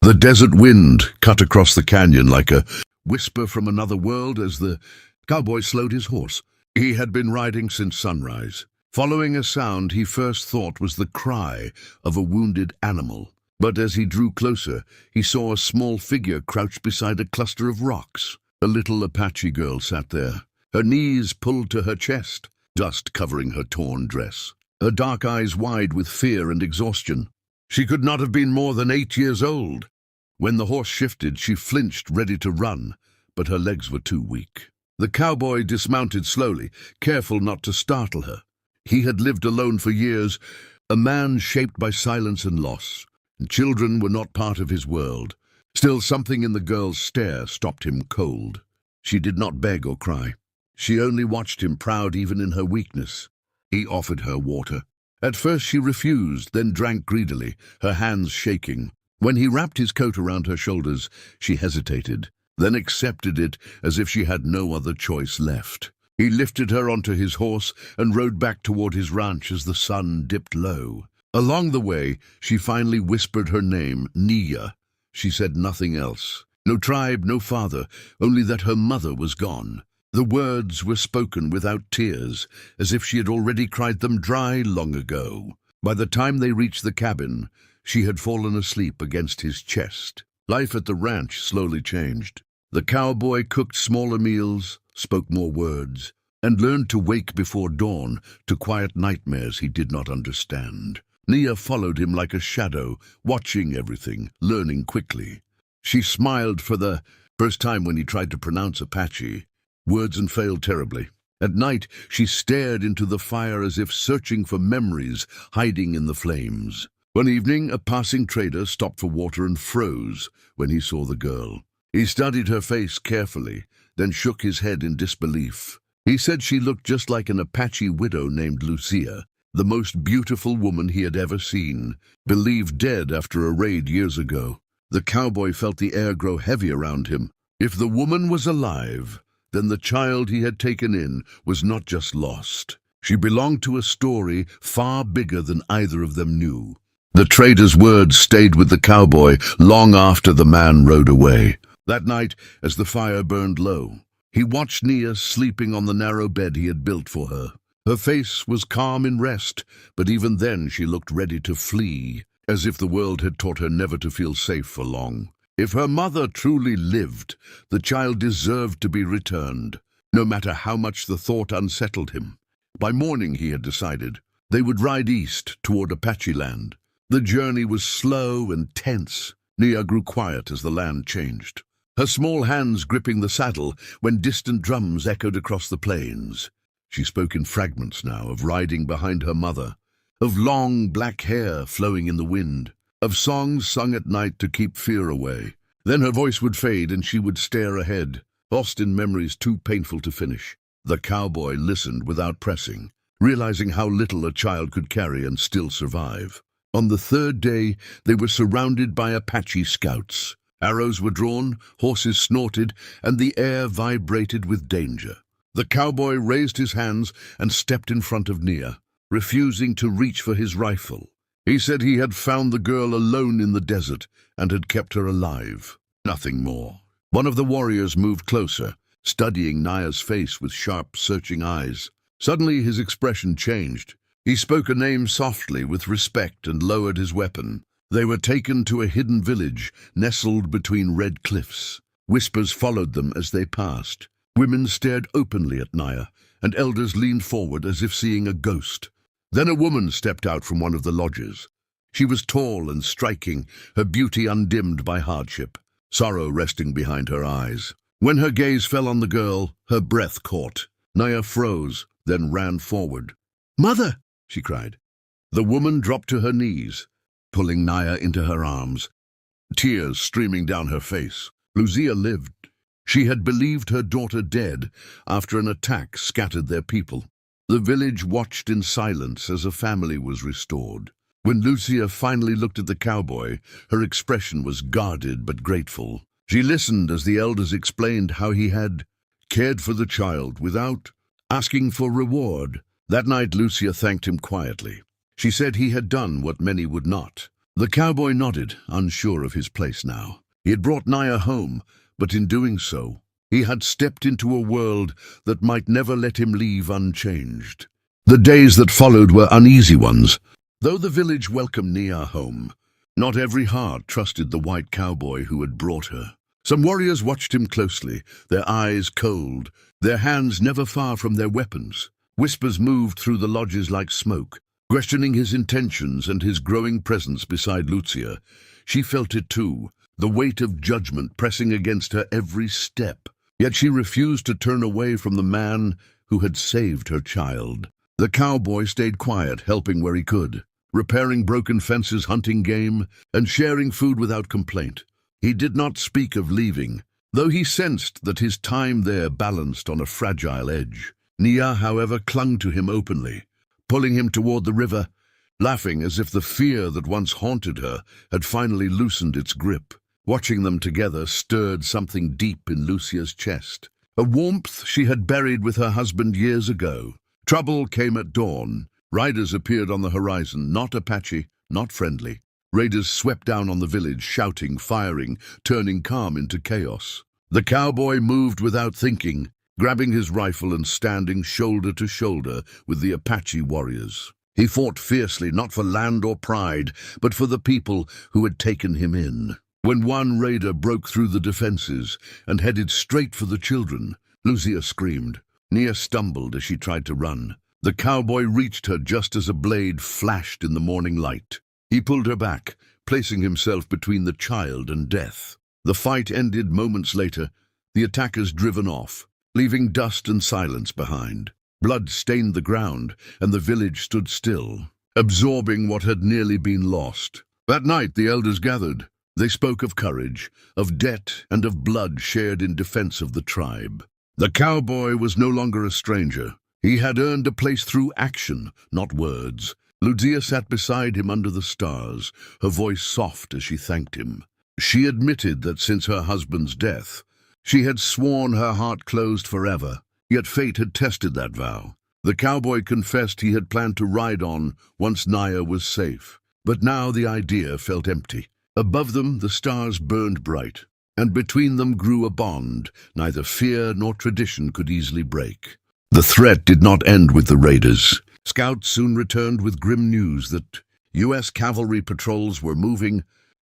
The desert wind cut across the canyon like a whisper from another world as the cowboy slowed his horse. He had been riding since sunrise. Following a sound he first thought was the cry of a wounded animal. But as he drew closer, he saw a small figure crouched beside a cluster of rocks. A little Apache girl sat there, her knees pulled to her chest, dust covering her torn dress, her dark eyes wide with fear and exhaustion. She could not have been more than 8 years old. When the horse shifted, she flinched, ready to run, but her legs were too weak. The cowboy dismounted slowly, careful not to startle her. He had lived alone for years, a man shaped by silence and loss. Children were not part of his world. Still, something in the girl's stare stopped him cold. She did not beg or cry. She only watched him, proud even in her weakness. He offered her water. At first she refused, then drank greedily, her hands shaking. When he wrapped his coat around her shoulders, she hesitated, then accepted it as if she had no other choice left. He lifted her onto his horse and rode back toward his ranch as the sun dipped low. Along the way, she finally whispered her name, Nia. She said nothing else. No tribe, no father, only that her mother was gone. The words were spoken without tears, as if she had already cried them dry long ago. By the time they reached the cabin, she had fallen asleep against his chest. Life at the ranch slowly changed. The cowboy cooked smaller meals, spoke more words, and learned to wake before dawn to quiet nightmares he did not understand. Nia followed him like a shadow, watching everything, learning quickly. She smiled for the first time when he tried to pronounce Apache, words and failed terribly. At night, she stared into the fire as if searching for memories hiding in the flames. One evening, a passing trader stopped for water and froze when he saw the girl. He studied her face carefully, then shook his head in disbelief. He said she looked just like an Apache widow named Lucia, the most beautiful woman he had ever seen, believed dead after a raid years ago. The cowboy felt the air grow heavy around him. If the woman was alive, then the child he had taken in was not just lost. She belonged to a story far bigger than either of them knew. The trader's words stayed with the cowboy long after the man rode away. That night, as the fire burned low, he watched Nia sleeping on the narrow bed he had built for her. Her face was calm in rest, but even then she looked ready to flee, as if the world had taught her never to feel safe for long. If her mother truly lived, the child deserved to be returned, no matter how much the thought unsettled him. By morning, he had decided, they would ride east toward Apache land. The journey was slow and tense. Nia grew quiet as the land changed, her small hands gripping the saddle when distant drums echoed across the plains. She spoke in fragments now, of riding behind her mother, of long black hair flowing in the wind, of songs sung at night to keep fear away. Then her voice would fade and she would stare ahead, lost in memories too painful to finish. The cowboy listened without pressing, realizing how little a child could carry and still survive. On the third day, they were surrounded by Apache scouts. Arrows were drawn, horses snorted, and the air vibrated with danger. The cowboy raised his hands and stepped in front of Nia, refusing to reach for his rifle. He said he had found the girl alone in the desert and had kept her alive. Nothing more. One of the warriors moved closer, studying Nia's face with sharp, searching eyes. Suddenly his expression changed. He spoke a name softly with respect and lowered his weapon. They were taken to a hidden village nestled between red cliffs. Whispers followed them as they passed. Women stared openly at Nia, and elders leaned forward as if seeing a ghost. Then a woman stepped out from one of the lodges. She was tall and striking, her beauty undimmed by hardship, sorrow resting behind her eyes. When her gaze fell on the girl, her breath caught. Nia froze, then ran forward. "Mother!" she cried. The woman dropped to her knees, pulling Nia into her arms, tears streaming down her face. Lucia lived. She had believed her daughter dead after an attack scattered their people. The village watched in silence as a family was restored. When Lucia finally looked at the cowboy, her expression was guarded but grateful. She listened as the elders explained how he had cared for the child without asking for reward. That night Lucia thanked him quietly. She said he had done what many would not. The cowboy nodded, unsure of his place now. He had brought Naya home, but in doing so, he had stepped into a world that might never let him leave unchanged. The days that followed were uneasy ones. Though the village welcomed Nia home, not every heart trusted the white cowboy who had brought her. Some warriors watched him closely, their eyes cold, their hands never far from their weapons. Whispers moved through the lodges like smoke, questioning his intentions and his growing presence beside Lucia. She felt it too, the weight of judgment pressing against her every step. Yet she refused to turn away from the man who had saved her child. The cowboy stayed quiet, helping where he could, repairing broken fences, hunting game, and sharing food without complaint. He did not speak of leaving, though he sensed that his time there balanced on a fragile edge. Nia, however, clung to him openly, pulling him toward the river, laughing as if the fear that once haunted her had finally loosened its grip. Watching them together stirred something deep in Lucia's chest, a warmth she had buried with her husband years ago. Trouble came at dawn. Riders appeared on the horizon, not Apache, not friendly. Raiders swept down on the village, shouting, firing, turning calm into chaos. The cowboy moved without thinking, grabbing his rifle and standing shoulder to shoulder with the Apache warriors. He fought fiercely, not for land or pride, but for the people who had taken him in. When one raider broke through the defenses and headed straight for the children, Lucia screamed. Nia stumbled as she tried to run. The cowboy reached her just as a blade flashed in the morning light. He pulled her back, placing himself between the child and death. The fight ended moments later, the attackers driven off, leaving dust and silence behind. Blood stained the ground, and the village stood still, absorbing what had nearly been lost. That night the elders gathered. They spoke of courage, of debt, and of blood shared in defense of the tribe. The cowboy was no longer a stranger. He had earned a place through action, not words. Lucia sat beside him under the stars, her voice soft as she thanked him. She admitted that since her husband's death, she had sworn her heart closed forever, yet fate had tested that vow. The cowboy confessed he had planned to ride on once Naya was safe, but now the idea felt empty. Above them the stars burned bright, and between them grew a bond neither fear nor tradition could easily break. The threat did not end with the raiders. Scouts soon returned with grim news that U.S. cavalry patrols were moving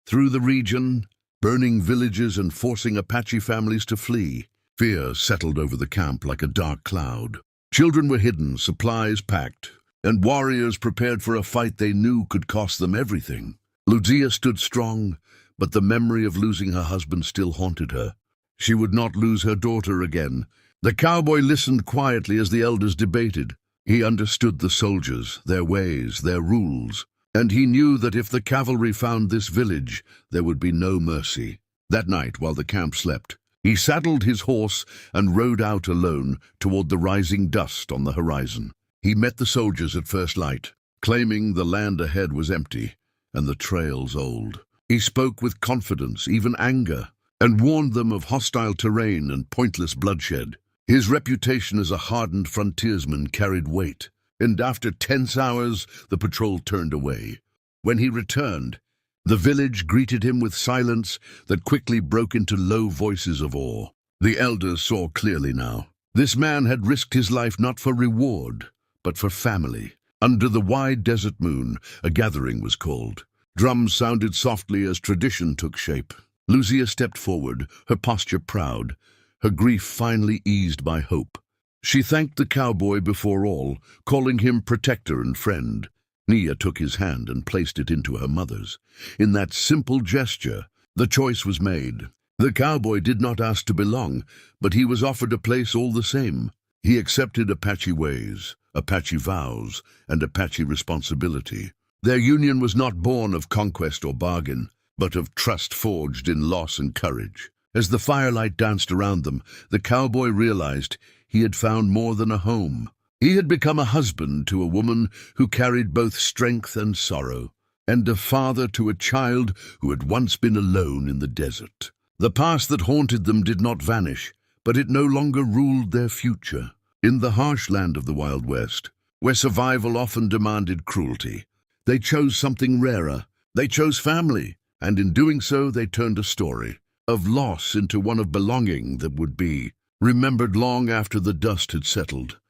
through the region, burning villages and forcing Apache families to flee. Fear settled over the camp like a dark cloud. Children were hidden, supplies packed, and warriors prepared for a fight they knew could cost them everything. Lucia stood strong, but the memory of losing her husband still haunted her. She would not lose her daughter again. The cowboy listened quietly as the elders debated. He understood the soldiers, their ways, their rules, and he knew that if the cavalry found this village, there would be no mercy. That night, while the camp slept, he saddled his horse and rode out alone toward the rising dust on the horizon. He met the soldiers at first light, claiming the land ahead was empty and the trails old. He spoke with confidence, even anger, and warned them of hostile terrain and pointless bloodshed. His reputation as a hardened frontiersman carried weight, and after tense hours, the patrol turned away. When he returned, the village greeted him with silence that quickly broke into low voices of awe. The elders saw clearly now. This man had risked his life not for reward, but for family. Under the wide desert moon, a gathering was called. Drums sounded softly as tradition took shape. Lucia stepped forward, her posture proud, her grief finally eased by hope. She thanked the cowboy before all, calling him protector and friend. Nia took his hand and placed it into her mother's. In that simple gesture, the choice was made. The cowboy did not ask to belong, but he was offered a place all the same. He accepted Apache ways, Apache vows, and Apache responsibility. Their union was not born of conquest or bargain, but of trust forged in loss and courage. As the firelight danced around them, the cowboy realized he had found more than a home. He had become a husband to a woman who carried both strength and sorrow, and a father to a child who had once been alone in the desert. The past that haunted them did not vanish, but it no longer ruled their future. In the harsh land of the Wild West, where survival often demanded cruelty, they chose something rarer, They chose family, and in doing so they turned a story of loss into one of belonging that would be remembered long after the dust had settled.